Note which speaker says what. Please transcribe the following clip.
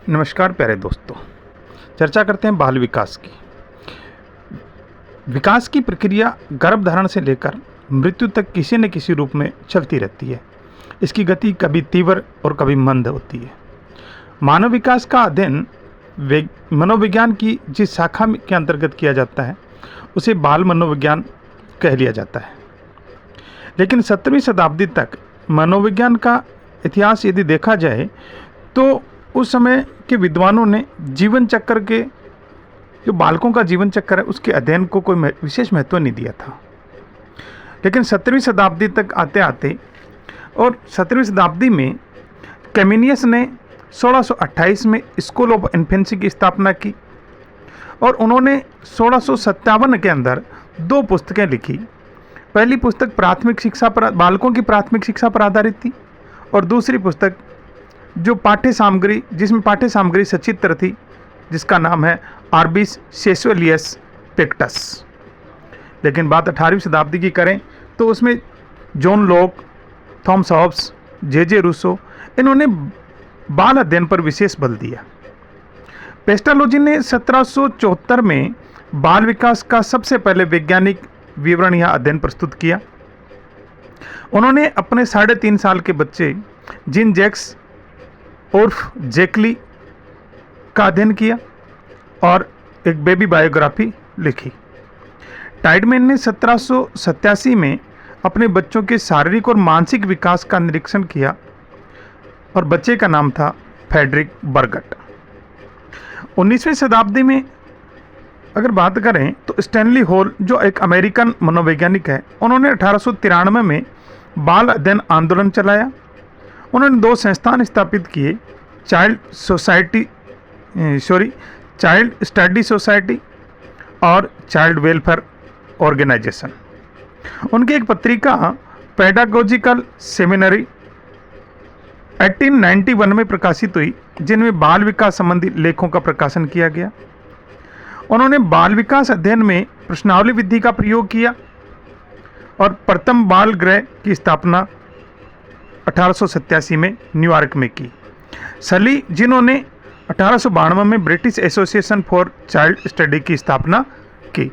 Speaker 1: नमस्कार प्यारे दोस्तों। चर्चा करते हैं बाल विकास की। विकास की प्रक्रिया गर्भधारण से लेकर मृत्यु तक किसी न किसी रूप में चलती रहती है। इसकी गति कभी तीव्र और कभी मंद होती है। मानव विकास का अध्ययन मनोविज्ञान की जिस शाखा के अंतर्गत किया जाता है उसे बाल मनोविज्ञान कह लिया जाता है। लेकिन 17वीं शताब्दी तक मनोविज्ञान का इतिहास यदि देखा जाए तो उस समय के विद्वानों ने जीवन चक्र के जो बालकों का जीवन चक्र है उसके अध्ययन को कोई विशेष महत्व नहीं दिया था। लेकिन 17वीं शताब्दी तक आते आते और 17वीं शताब्दी में कैमिनियस ने 1628 में स्कूल ऑफ इन्फेंसी की स्थापना की और उन्होंने 1657 के अंदर 2 पुस्तकें लिखी। पहली पुस्तक प्राथमिक शिक्षा पर, बालकों की प्राथमिक शिक्षा पर आधारित थी और दूसरी पुस्तक जो जिसमें पाठ्य सामग्री सचित्र थी, जिसका नाम है ऑर्बिस सेक्सुअलियस पिक्टस। लेकिन बात 18वीं शताब्दी की करें तो उसमें जॉन लॉक, थॉमस हॉब्स, जे रूसो, इन्होंने बाल अध्ययन पर विशेष बल दिया। पेस्टालोजी ने 1774 में बाल विकास का सबसे पहले वैज्ञानिक विवरण या अध्ययन प्रस्तुत किया। उन्होंने अपने 3.5 साल के बच्चे जीन जैक्स उर्फ जैकली का अध्ययन किया और एक बेबी बायोग्राफी लिखी। टाइडमैन ने 1787 में अपने बच्चों के शारीरिक और मानसिक विकास का निरीक्षण किया और बच्चे का नाम था फ्रेडरिक बर्गट। 19वीं शताब्दी में अगर बात करें तो स्टैनली हॉल जो एक अमेरिकन मनोवैज्ञानिक है, उन्होंने 1893 में बाल अध्ययन आंदोलन चलाया। उन्होंने 2 संस्थान स्थापित किए, चाइल्ड स्टडी सोसाइटी और चाइल्ड वेलफेयर ऑर्गेनाइजेशन। उनकी एक पत्रिका पेडागोजिकल सेमिनरी 1891 में प्रकाशित हुई, जिनमें बाल विकास संबंधी लेखों का प्रकाशन किया गया। उन्होंने बाल विकास अध्ययन में प्रश्नावली विधि का प्रयोग किया और प्रथम बाल गृह की स्थापना 1887 में न्यूयॉर्क में की। सली, जिन्होंने 1892 में British association for child study की स्थापना की।